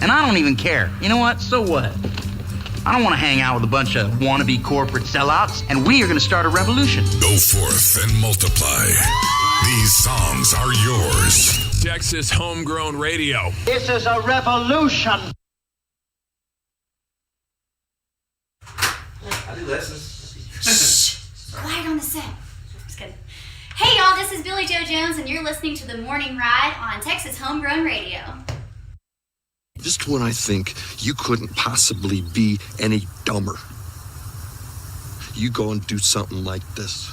And I don't even care. You know what? So what? I don't want to hang out with a bunch of wannabe corporate sellouts, and we are going to start a revolution. Go forth and multiply. These songs are yours. Texas Homegrown Radio. This is a revolution. I do lessons. Quiet on the set. Just kidding. Hey y'all, this is Billy Joe Jones, and you're listening to The Morning Ride on Texas Homegrown Radio. Just when I think you couldn't possibly be any dumber, you go and do something like this.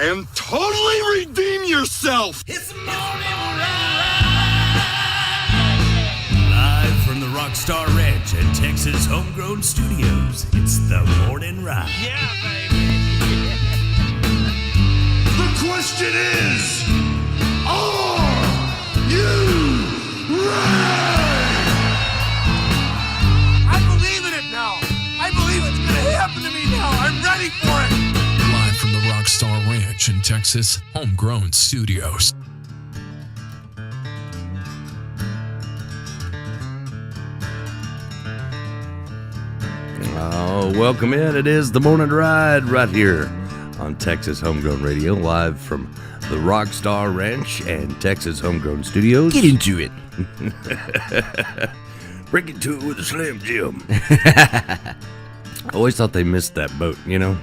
And totally redeem yourself! It's the morning ride. Live from the Rockstar Ranch at Texas Homegrown Studios, it's the morning ride. Yeah, baby. The question is, are you ready? I believe in it now. I believe it's going to happen to me now. I'm ready for it. Live from the Rockstar Ranch in Texas Homegrown Studios. Oh, welcome in. It is the morning ride right here on Texas Homegrown Radio, live from the Rockstar Ranch and Texas Homegrown Studios. Get into it. Break it to it with a Slim Jim. I always thought they missed that boat, you know?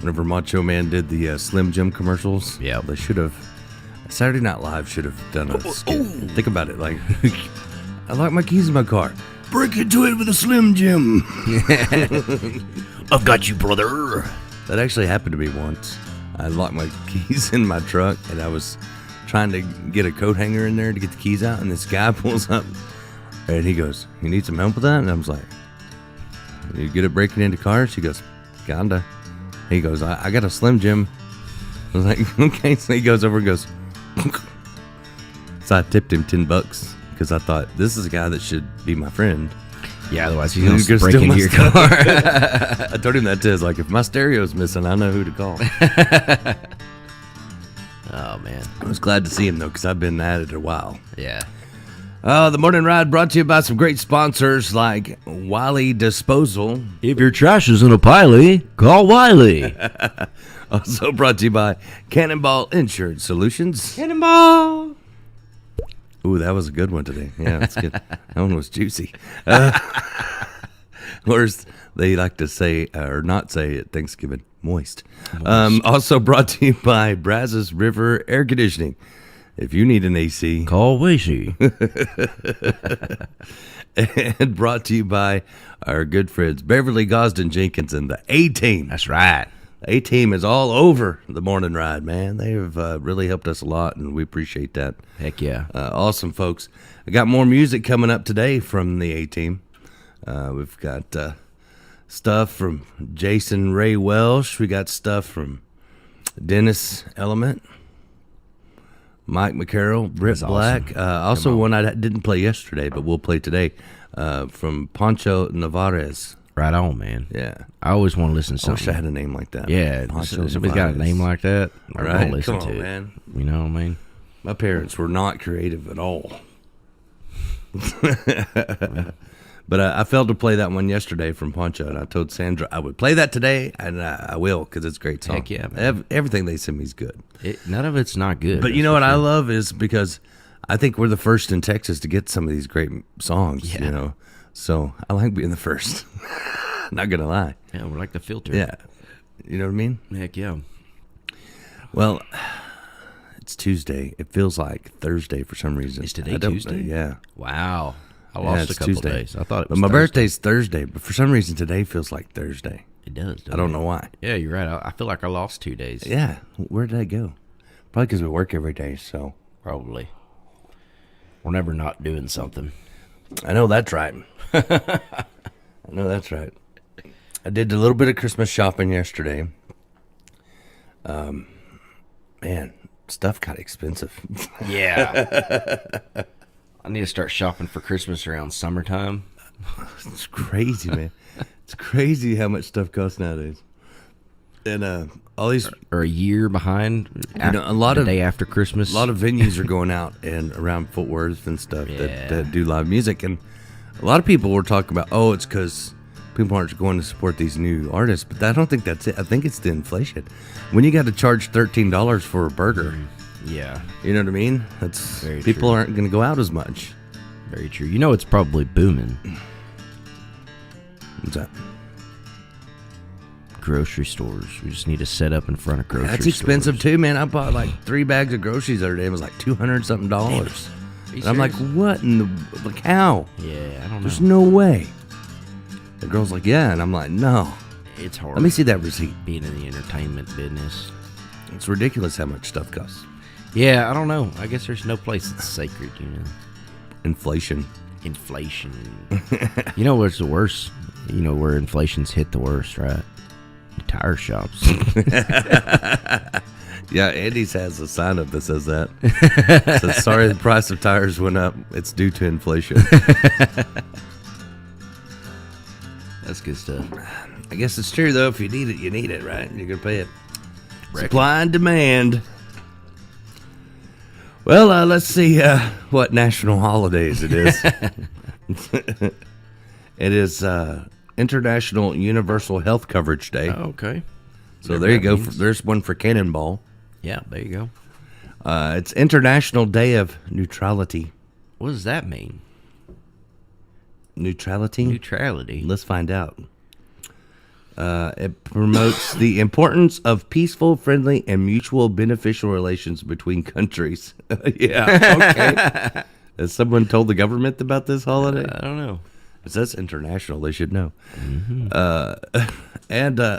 Whenever Macho Man did the Slim Jim commercials, Yeah. they should have, Saturday Night Live should have done a skit. Think about it, like, I locked my keys in my car. Break into it with a Slim Jim. I've got you, brother. That actually happened to me once. I locked my keys in my truck, and I was trying to get a coat hanger in there to get the keys out, and this guy pulls up, and he goes, "You need some help with that?" And I was like, "You good at breaking into cars?" He goes, "Kinda." He goes, I got a Slim Jim." I was like, "Okay." So he goes over and goes, so I tipped him $10 because I thought, this is a guy that should be my friend. Yeah, otherwise he's going to break steal into my your stuff. car. I told him that too. It's like, if my stereo's missing, I know who to call. Oh, man. I was glad to see him, though, because I've been at it a while. Yeah. The morning ride brought to you by some great sponsors like Wiley Disposal. If your trash is in a piley, call Wiley. Also brought to you by Cannonball Insurance Solutions. Cannonball. Ooh, that was a good one today. Yeah, that's good. That one was juicy. Or as they like to say, or not say at Thanksgiving, moist. Also brought to you by Brazos River Air Conditioning. If you need an AC, Call Wacy. And brought to you by our good friends Beverly Gosden Jenkins and the A-Team. That's right. The A-Team is all over the morning ride, man. They have really helped us a lot, and we appreciate that. Heck yeah. Awesome, folks. I got more music coming up today from the A-Team. We've got stuff from Jason Ray Welsh. We got stuff from Dennis Element, Mike McCarroll, Britt That's Black. awesome. Also, one I didn't play yesterday, but we'll play today, from Pancho Navarez. Right on, man. Yeah. I always want to listen to I wish something. I had a name like that. Yeah, Pancho somebody's got a Navarez. name like that. I Right? want to listen Come on, to it. man. You know what I mean? My parents were not creative at all. But I failed to play that one yesterday from Poncho, and I told Sandra I would play that today, and I will, because it's a great song. Heck yeah, man. Everything they send me is good. None of it's not good. But you know what I love is because I think we're the first in Texas to get some of these great songs, Yeah. you know. So I like being the first. Not going to lie. Yeah, we're like the filter. Yeah. You know what I mean? Heck yeah. Well, it's Tuesday. It feels like Thursday for some reason. Is today I don't- Tuesday? Yeah. Wow. I Yeah, lost it's a couple Tuesday. days. I thought it But was my Thursday. birthday's Thursday, but for some reason today feels like Thursday. It does. I don't know why. Yeah, you're right. I feel like I lost 2 days. Yeah, where did I go? Probably because we work every day, so. Probably. We're never not doing something. I know that's right. I know that's right. I did a little bit of Christmas shopping yesterday. Man, stuff got expensive. Yeah. I need to start shopping for Christmas around summertime. It's crazy, man. It's crazy how much stuff costs nowadays. And all these or a year behind. a lot the of day after Christmas. A lot of venues are going out and around Fort Worth and stuff that do live music, and a lot of people were talking about, it's because people aren't going to support these new artists, but I don't think that's it. I think it's the inflation. When you got to charge $13 for a burger, yeah, you know what I mean. That's Very people true. aren't going to go out as much. Very true. You know, it's probably booming. What's that? Grocery stores. We just need to set up in front of grocery stores. That's expensive too, man. I bought like 3 bags of groceries the other day. It was like $200 something. And I'm like, what in the how? Yeah, I don't know. There's no way. The girl's like, yeah, and I'm like, no. It's hard. Let me see that receipt. Being in the entertainment business. It's ridiculous how much stuff costs. Yeah, I don't know. I guess there's no place that's sacred, you know. Inflation. You know what's the worst? You know where inflation's hit the worst, right? The tire shops. Yeah, Andy's has a sign up that says that. It says, sorry, the price of tires went up. It's due to inflation. That's good stuff. I guess it's true, though. If you need it, you need it, right? You're going to pay it. Supply and demand. Well, let's see what national holidays it is. It is International Universal Health Coverage Day. Oh, okay. So there you go. There's one for Cannonball. Yeah, there you go. It's International Day of Neutrality. What does that mean? Neutrality? Neutrality. Let's find out. It promotes the importance of peaceful, friendly, and mutual beneficial relations between countries. Yeah, okay. Has someone told the government about this holiday? I don't know. It says international. They should know. Mm-hmm.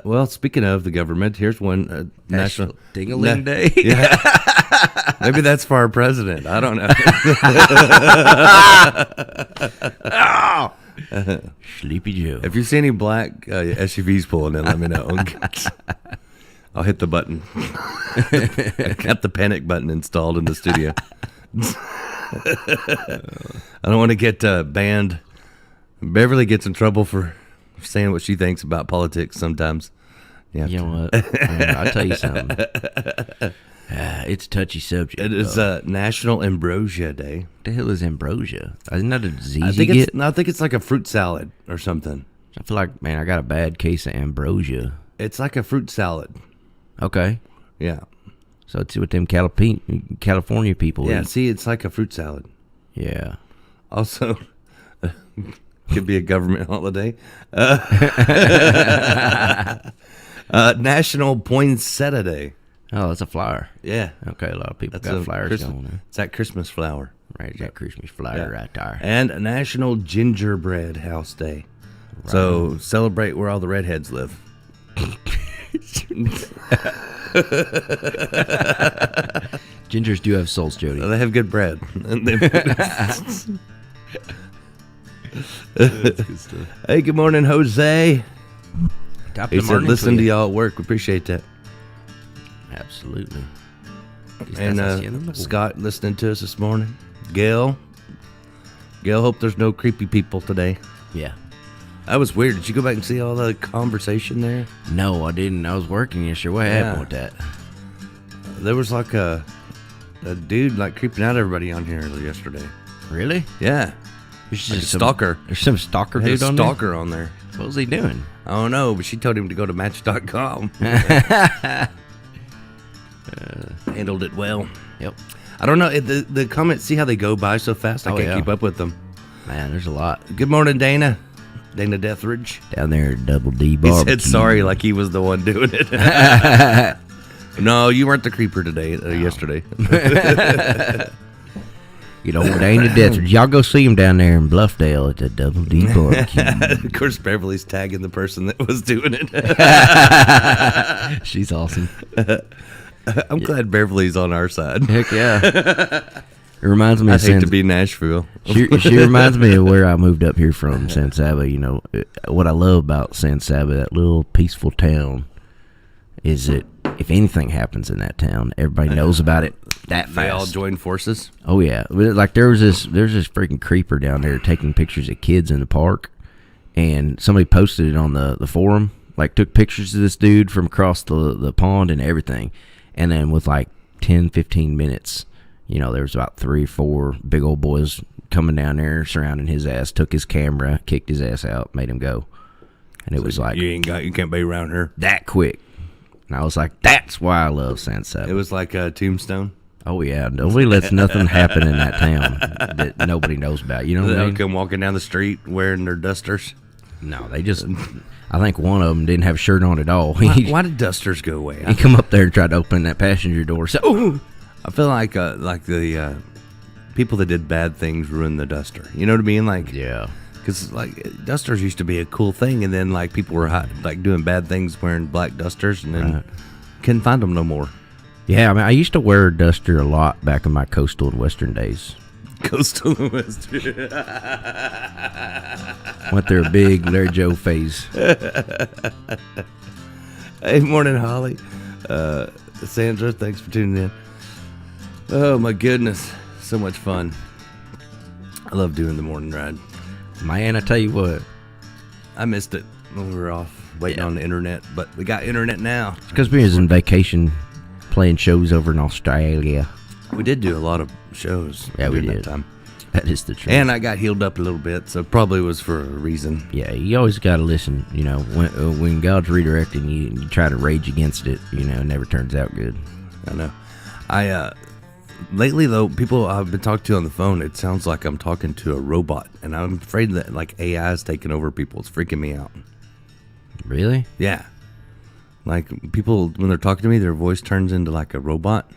Well, speaking of the government, here's one national Ding-a-ling Day. Yeah. Maybe that's for our president. I don't know. Sleepy Joe. If you see any black SUVs pulling in, let me know. I'll hit the button. I got the panic button installed in the studio. I don't want to get banned. Beverly gets in trouble for saying what she thinks about politics sometimes. You know what? I'll tell you something. It's a touchy subject. It is National Ambrosia Day. What the hell is ambrosia? Isn't that a disease I think you get? I think it's like a fruit salad or something. I feel like, man, I got a bad case of ambrosia. It's like a fruit salad. Okay. Yeah. So it's what them California people Yeah, eat. see, it's like a fruit salad. Yeah. Also, could be a government holiday. National Poinsettia Day. Oh, that's a flower. Yeah. Okay, a lot of people That's got a flowers Christmas- going there. It's that Christmas flower. Right, that Christmas flower right there. And National Gingerbread House Day. So celebrate where all the redheads live. Gingers do have souls, Jody. They have good bread. Hey, good morning, Jose. Top of He the said, morning listen to you. y'all at work. We appreciate that. Absolutely. And Scott listening to us this morning. Gail, hope there's no creepy people today. Yeah. That was weird. Did you go back and see all the conversation there? No, I didn't. I was working yesterday. What happened with that? There was like a dude like creeping out everybody on here yesterday. Really? Yeah. There's Like a some stalker. There's some stalker Had a dude on there? stalker on there. What was he doing? I don't know, but she told him to go to Match.com. Handled it well. Yep. I don't know. The comments, see how they go by so fast? I Oh, can't yeah. keep up with them. Man, there's a lot. Good morning, Dana. Dana Deathridge. Down there at Double D He Barbecue. said sorry like he was the one doing it. No, you weren't the creeper today. Yesterday. You know, Dana Deathridge. Y'all go see him down there in Bluffdale at the Double D Barbecue. Of course, Beverly's tagging the person that was doing it. She's awesome. I'm glad Beverly's on our side. Heck yeah. It reminds me I'd of hate to be Nashville. She reminds me of where I moved up here from, San Saba. You know, what I love about San Saba, that little peaceful town, is that if anything happens in that town, everybody knows about it that fast. They all join forces. Oh yeah, like there's this freaking creeper down there taking pictures of kids in the park, and somebody posted it on the forum, Like, took pictures of this dude from across the pond and everything. And then with, like, 10, 15 minutes, you know, there was about 3 or 4 big old boys coming down there, surrounding his ass, took his camera, kicked his ass out, made him go. And it was like... You can't be around her. That quick. And I was like, that's why I love San Saba. It was like a Tombstone. Oh, yeah. Nobody lets nothing happen in that town that nobody knows about. You know what I mean? They'll come walking down the street wearing their dusters. No, they just... I think one of them didn't have a shirt on at all. Why did dusters go away? He come up there and tried to open that passenger door. So, ooh. I feel like the people that did bad things ruined the duster. You know what I mean? Like, yeah. Because, like, dusters used to be a cool thing, and then, like, people were, like, doing bad things wearing black dusters, and then couldn't find them no more. Yeah, I mean, I used to wear a duster a lot back in my coastal and western days. Coastal and western. Went through a big Larry Joe phase. Hey, morning, Holly. Sandra, thanks for tuning in. Oh, my goodness. So much fun. I love doing the morning ride. Man, I tell you what. I missed it when we were off waiting on the internet, but we got internet now. It's because we was on vacation playing shows over in Australia. We did do a lot of shows. Yeah, we during did. That time. That is the truth. And I got healed up a little bit, so probably was for a reason. Yeah, you always got to listen. You know, when God's redirecting you, and you try to rage against it, you know, it never turns out good. I know. Lately, though, people I've been talking to on the phone, it sounds like I'm talking to a robot, and I'm afraid that, like, AI is taking over people. It's freaking me out. Really? Yeah. Like, people, when they're talking to me, their voice turns into, like, a robot.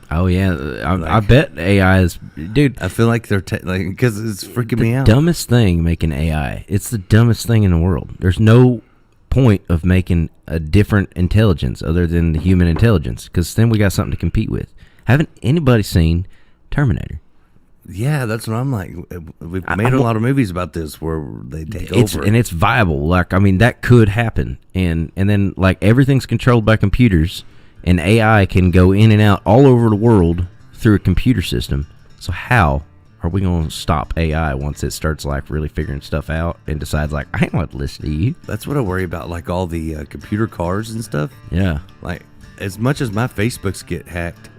Oh, yeah. I bet AI is... Dude. I feel like they're... because it's freaking me out. The dumbest thing making AI. It's the dumbest thing in the world. There's no point of making a different intelligence other than the human intelligence, because then we got something to compete with. Haven't anybody seen Terminator? Yeah, that's what I'm like. We've made a lot of movies about this where they take over. And it's viable. Like, I mean, that could happen. And then, like, everything's controlled by computers, and AI can go in and out all over the world through a computer system. So how are we going to stop AI once it starts, like, really figuring stuff out and decides, like, I don't want to listen to you? That's what I worry about, like, all the computer cars and stuff. Yeah. Like, as much as my Facebooks get hacked,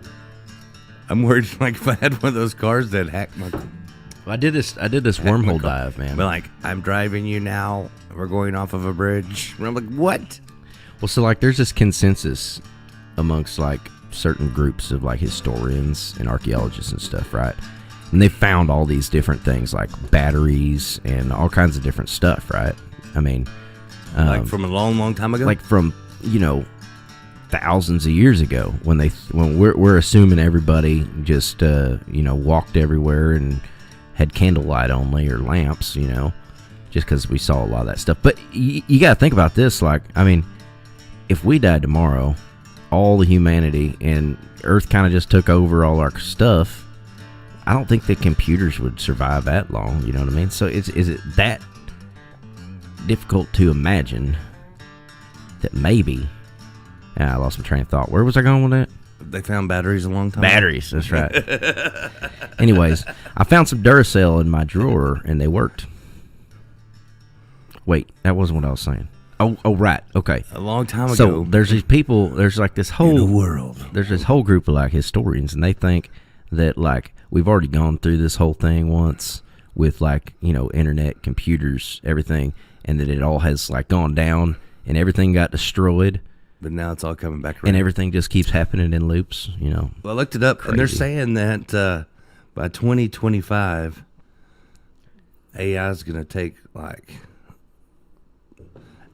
I'm worried, like, if I had one of those cars that hacked my... Well, I did this wormhole dive, man. But, like, I'm driving you now. We're going off of a bridge. And I'm like, what? Well, so, like, there's this consensus amongst, like, certain groups of, like, historians and archaeologists and stuff, right? And they found all these different things, like batteries and all kinds of different stuff, right? I mean... like, from a long, long time ago? Like, from, you know... thousands of years ago, when we're assuming everybody just walked everywhere and had candlelight only or lamps, you know, just because we saw a lot of that stuff. But you got to think about this. Like, I mean, if we died tomorrow, all the humanity and Earth kind of just took over all our stuff, I don't think the computers would survive that long. You know what I mean? So is it that difficult to imagine that maybe... Yeah, I lost my train of thought. Where was I going with that? They found batteries a long time ago. Batteries, that's right. Anyways, I found some Duracell in my drawer, and they worked. Wait, that wasn't what I was saying. Oh, right. Okay. A long time ago. So there's these people. There's like this whole in the world. There's this whole group of like historians, and they think that like we've already gone through this whole thing once with like internet, computers, everything, and that it all has like gone down and everything got destroyed. But now it's all coming back around. And everything just keeps happening in loops, Well, I looked it up, and they're saying that by 2025, AI is going to take like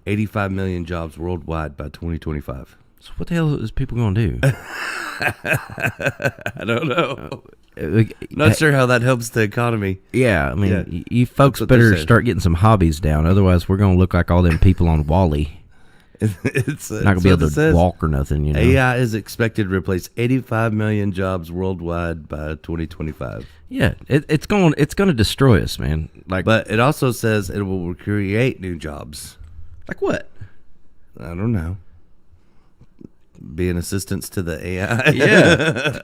85 million jobs worldwide by 2025. So what the hell is people going to do? I don't know. Not sure how that helps the economy. Yeah, I mean, you folks better start getting some hobbies down. Otherwise, we're going to look like all them people on Wall-E. It's not going to be able to walk or nothing, AI is expected to replace 85 million jobs worldwide by 2025. Yeah, it's going to destroy us, man. Like, but it also says it will create new jobs. Like what? I don't know. Being assistants to the AI. Yeah.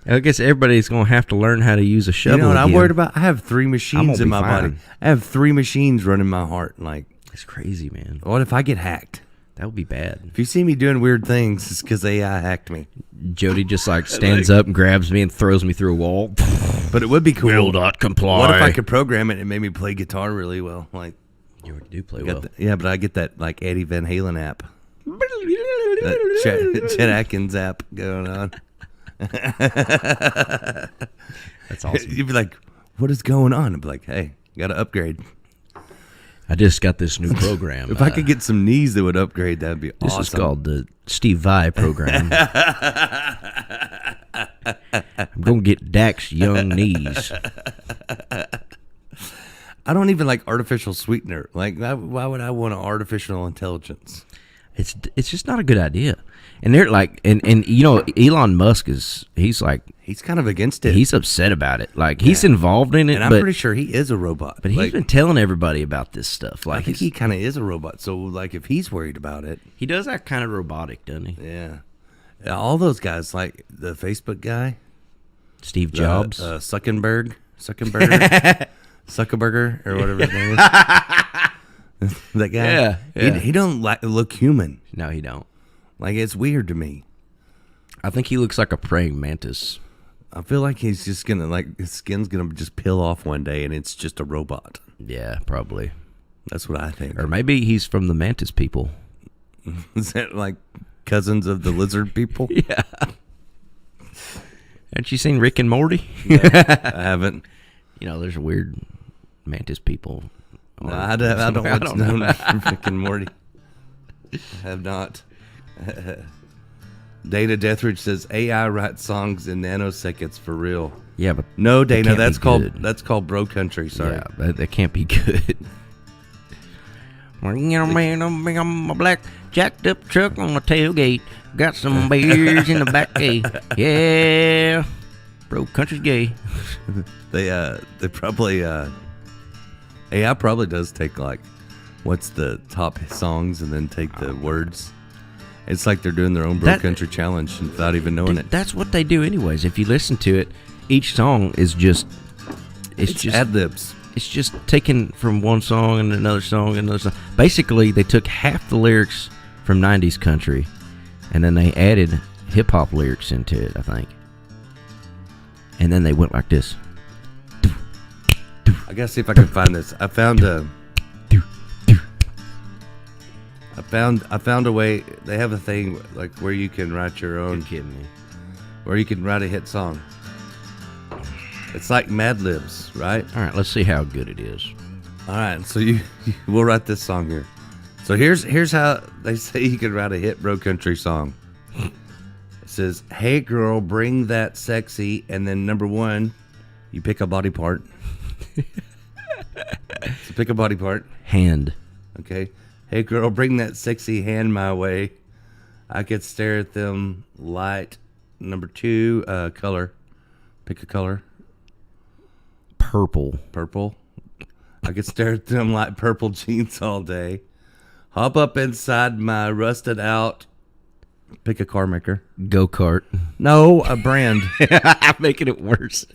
I guess everybody's going to have to learn how to use a shovel. You know what again. I'm worried about? I have 3 machines in my body. I have 3 machines running my heart. Like, It's crazy, man. What if I get hacked? That would be bad. If you see me doing weird things, it's because AI hacked me. Jody just like stands up and grabs me and throws me through a wall. But it would be cool. Will not comply. What if I could program it and it made me play guitar really well? Like You already do play got well. yeah, but I get that like Eddie Van Halen app. That Chet Atkins app going on. That's awesome. You'd be like, what is going on? I'd be like, hey, got to upgrade. I just got this new program. If I could get some knees that would upgrade, that'd be this awesome. is called the Steve Vai program. I'm going to get Dak's young knees. I don't even like artificial sweetener. Like, why would I want an artificial intelligence? It's just not a good idea. And they're like, and you know, Elon Musk he's kind of against it. He's upset about it. Like he's involved in it. And I'm pretty sure he is a robot. But he's been telling everybody about this stuff. Like I think he kind of is a robot. So like, if he's worried about it, he does act kind of robotic, doesn't he? Yeah. All those guys, like the Facebook guy, Steve Jobs, Zuckerberg, Zuckerberger, or whatever his name is. That guy. Yeah. He don't look human. No, he don't. Like, it's weird to me. I think he looks like a praying mantis. I feel like he's just gonna his skin's gonna just peel off one day, and it's just a robot. Yeah, probably. That's what I think. Or maybe he's from the mantis people. Is that like cousins of the lizard people? Yeah. Haven't you seen Rick and Morty? No, I haven't. You know, there's a weird mantis people. No, I don't watch Rick and Morty. I have not. Dana Deathridge says AI writes songs in nanoseconds for real. Yeah, but no, Dana, that's called bro country. Sorry, yeah, that can't be good. I'm a black jacked up truck on the tailgate. Got some beers in the back gate. Yeah, bro country's gay. They probably AI probably does take like what's the top songs and then take the words. It's like they're doing their own bro country challenge without even knowing it. That's what they do anyways. If you listen to it, each song is just it's just ad-libs. It's just taken from one song and another song and another song. Basically, they took half the lyrics from 90s country and then they added hip-hop lyrics into it, I think. And then they went like this. I gotta see if I can find this. I found a way. They have a thing like where you can write your own. You're kidding me. Where you can write a hit song. It's like Mad Libs, right? All right, let's see how good it is. All right, so we'll write this song here. So here's how they say you can write a hit bro country song. It says, "Hey girl, bring that sexy," and then number one, you pick a body part. So pick a body part. Hand. Okay. Hey girl, bring that sexy hand my way. I could stare at them light. Number two, color. Pick a color. Purple. Purple. I could stare at them like purple jeans all day. Hop up inside my rusted out. Pick a car maker. Go-kart. No, a brand. I'm making it worse.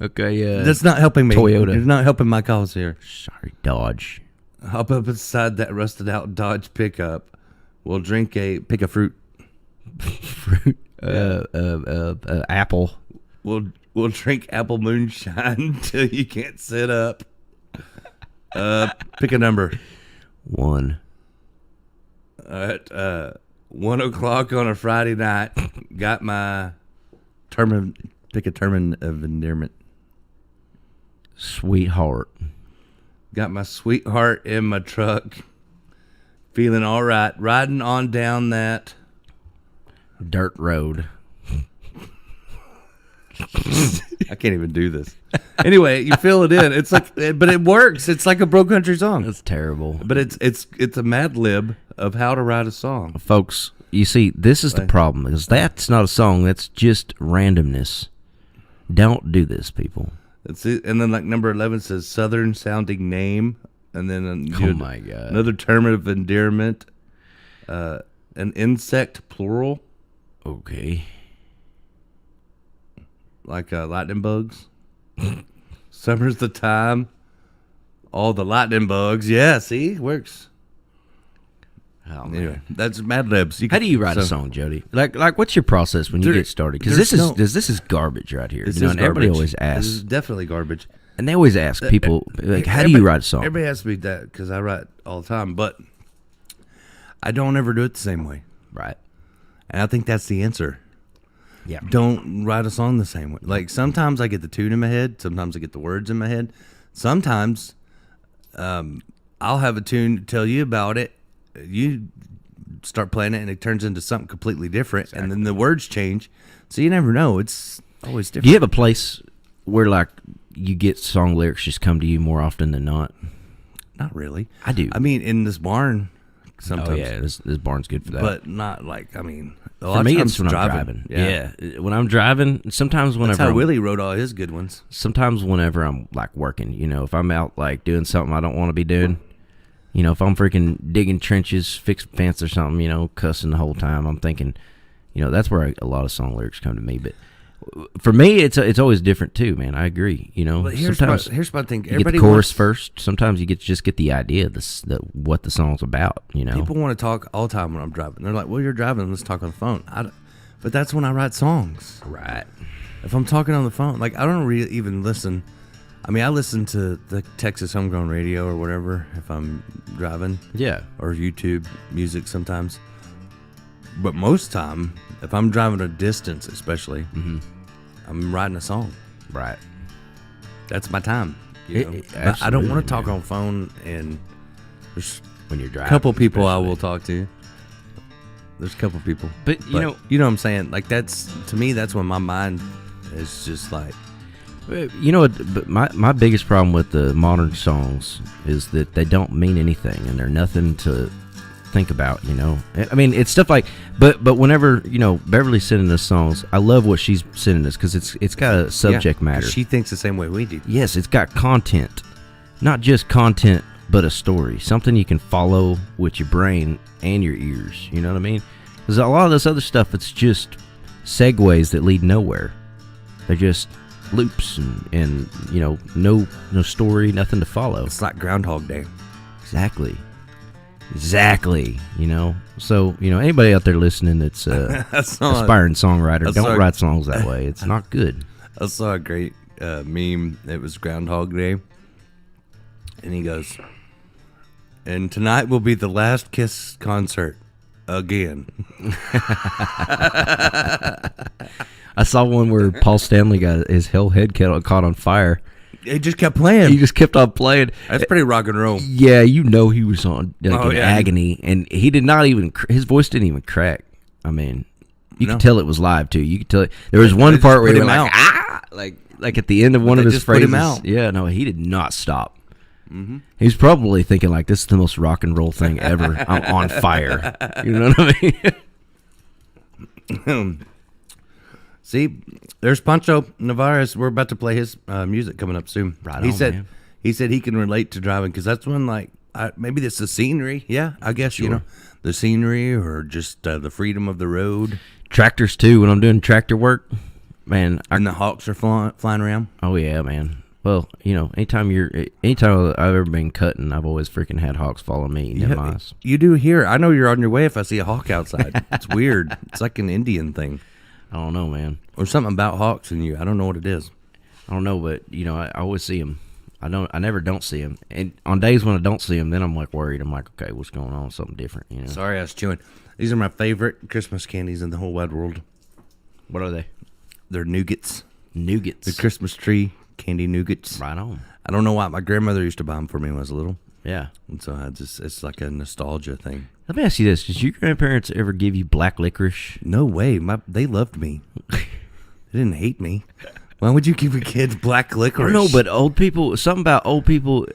Okay, That's not helping me. Toyota. It's not helping my cause here. Sorry, Dodge. Hop up inside that rusted out Dodge pickup. We'll pick a fruit. Fruit. Apple. We'll drink apple moonshine till you can't sit up. Pick a number. 1. At 1 o'clock on a Friday night, got my pick a term of endearment. Sweetheart. Got my sweetheart in my truck. Feeling all right. Riding on down that dirt road. I can't even do this. Anyway, you fill it in. It's like, but it works. It's like a bro country song. That's terrible. But it's a Mad Lib of how to write a song. Folks, you see, this is the problem, because that's not a song. That's just randomness. Don't do this, people. That's it. And then like number 11 says Southern sounding name, and then oh my god, another term of endearment, an insect plural. Okay. Like lightning bugs. Summer's the time. All the lightning bugs. Yeah, see, works. Oh, man. Anyway, that's Mad Libs. How do you write a song, Jody? Like, what's your process when you get started? Because this is garbage right here. This you know, is and everybody garbage. always This asks, is definitely garbage. and they always ask people, like, how do you write a song? Everybody asks me that because I write all the time, but I don't ever do it the same way. Right. And I think that's the answer. Yeah. Don't write a song the same way. Like, sometimes I get the tune in my head. Sometimes I get the words in my head. Sometimes I'll have a tune to tell you about it. You start playing it, and it turns into something completely different. Exactly. And then the words change. So you never know. It's always different. Do you have a place where, like, you get song lyrics just come to you more often than not? Not really. I do. I mean, in this barn, sometimes. Oh, yeah. This barn's good for that. But not like, I mean, for me, it's when I'm driving. Yeah. When I'm driving, sometimes whenever. That's how Willie wrote all his good ones. Sometimes whenever I'm, like, working, you know, if I'm out, like, doing something I don't want to be doing, you know, if I'm freaking digging trenches, fixing fence or something, you know, cussing the whole time, I'm thinking, you know, that's where a lot of song lyrics come to me. But for me, it's always different too, man. I agree. You know, but here's sometimes what I think. You get the chorus first. Sometimes you just get the idea of what the song's about. You know, people want to talk all the time when I'm driving. They're like, "Well, you're driving. Let's talk on the phone." But that's when I write songs. Right. If I'm talking on the phone, like, I don't really even listen. I mean, I listen to the Texas Homegrown Radio or whatever if I'm driving. Yeah. Or YouTube music sometimes. But most time, if I'm driving a distance, especially, I'm writing a song. Right. That's my time. You know? Absolutely, I don't want to talk man. on phone, and there's when you're driving. a couple people I especially. will talk to. There's a couple people. But, you know what I'm saying? Like, that's, to me, that's when my mind is just like. You know what? But my biggest problem with the modern songs is that they don't mean anything, and they're nothing to think about. You know, I mean, it's stuff like, but whenever, you know, Beverly's sending us songs, I love what she's sending us because it's got a subject matter. She thinks the same way we do. Yes, it's got content, not just content, but a story, something you can follow with your brain and your ears. You know what I mean? Because a lot of this other stuff, it's just segues that lead nowhere. They're just loops and you know, no story, nothing to follow. It's like Groundhog Day. Exactly. You know, so, you know, anybody out there listening that's aspiring songwriter, don't write songs that way. It's not good. I saw a great meme. It was Groundhog Day, and he goes, "And tonight will be the last Kiss concert again." I saw one where Paul Stanley got his whole head caught on fire. He just kept playing. He just kept on playing. That's pretty rock and roll. Yeah, you know, he was on agony, and he did not even. His voice didn't even crack. I mean, you could tell it was live too. You could tell there was one part where he went like, ah, like at the end of one of his phrases. Put him out. Yeah, no, he did not stop. Mm-hmm. He was probably thinking like, this is the most rock and roll thing ever. I'm on fire. You know what I mean? See, there's Pancho Navarez. We're about to play his music coming up soon. Right he on, said, man. He said he can relate to driving because that's when, like, maybe it's the scenery. Yeah, I guess, you know, the scenery or just the freedom of the road. Tractors too. When I'm doing tractor work, man, and the hawks are flying around. Oh yeah, man. Well, you know, anytime I've ever been cutting, I've always freaking had hawks follow me. You do here. I know you're on your way if I see a hawk outside. It's weird. It's like an Indian thing. I don't know, man. Or something about hawks in you. I don't know what it is. I don't know, but, you know, I always see them. I never don't see them. And on days when I don't see them, then I'm, like, worried. I'm like, okay, what's going on? Something different, you know? Sorry, I was chewing. These are my favorite Christmas candies in the whole wide world. What are they? They're nougats. Nougats. The Christmas tree candy nougats. Right on. I don't know why. My grandmother used to buy them for me when I was little. Yeah. And so it's like a nostalgia thing. Let me ask you this. Did your grandparents ever give you black licorice? No way. They loved me. They didn't hate me. Why would you give a kid black licorice? I don't know, but old people, something about old people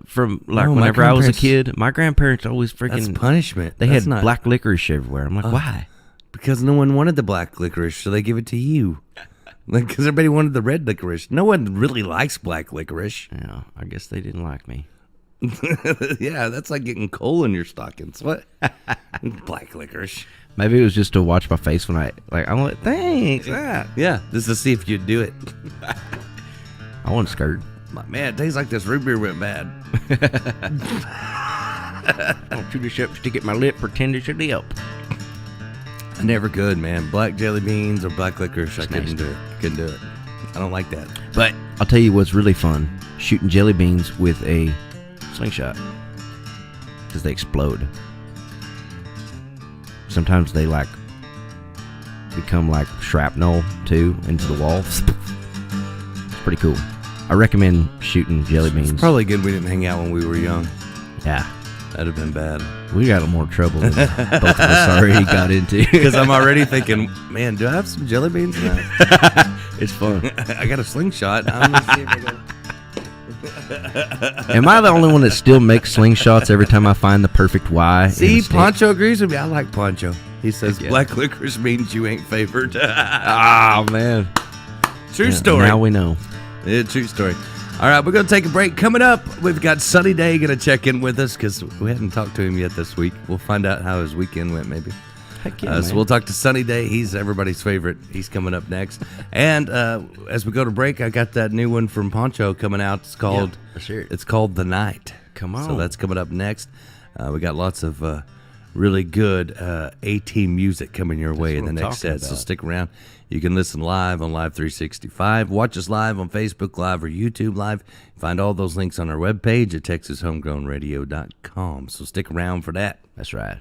from, like, whenever I was a kid, my grandparents always freaking... That's punishment. They had black licorice everywhere. I'm like, why? Because no one wanted the black licorice, so they give it to you. Like, because everybody wanted the red licorice. No one really likes black licorice. Yeah, I guess they didn't like me. Yeah, that's like getting coal in your stockings. What? Black licorice. Maybe it was just to watch my face when I'm like, thanks. Yeah, just to see if you'd do it. I wasn't scared. Like, man, it tastes like this root beer went bad. Don't chew this up, stick it in my lip, pretend it's your lip. I never could, man. Black jelly beans or black licorice, I couldn't nasty. do it. Couldn't do it. I don't like that. But I'll tell you what's really fun: shooting jelly beans with a slingshot, because they explode. Sometimes they like become like shrapnel too into the wall. It's pretty cool. I recommend shooting jelly beans. It's probably good we didn't hang out when we were young. Yeah, That'd have been bad. we got more trouble than both of us already got into. Because I'm already thinking, man, do I have some jelly beans now? It's fun. I got a slingshot. I'm gonna see if I got... Am I the only one that still makes slingshots every time I find the perfect Y? See, Poncho agrees with me. I like Poncho. He says Yeah. black licorice means you ain't favored. Oh, man. True Yeah, story. Now we know. Yeah, true story. All right, we're going to take a break. Coming up, we've got Sunny Day going to check in with us because we haven't talked to him yet this week. We'll find out how his weekend went, maybe. Heck yeah, So man. we'll talk to Sunny Day. He's everybody's favorite. He's coming up next. And as we go to break, I got that new one from Poncho coming out. It's called let's hear it. It's called The Night. Come on. So that's coming up next. We got lots of really good A-Team music coming your way in what the I'm next set. talking So about. stick around. You can listen live on Live 365. Watch us live on Facebook Live or YouTube Live. Find all those links on our webpage at TexasHomegrownRadio.com. So stick around for that. That's right.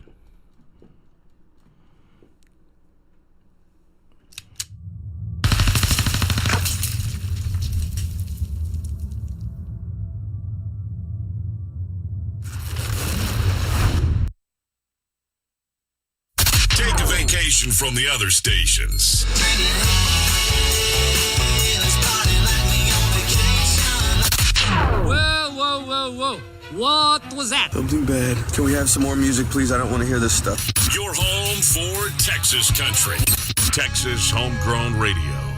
Take a vacation from the other stations. Whoa. What was that? Something bad. Can we have some more music, please? I don't want to hear this stuff. Your home for Texas country. Texas Homegrown Radio.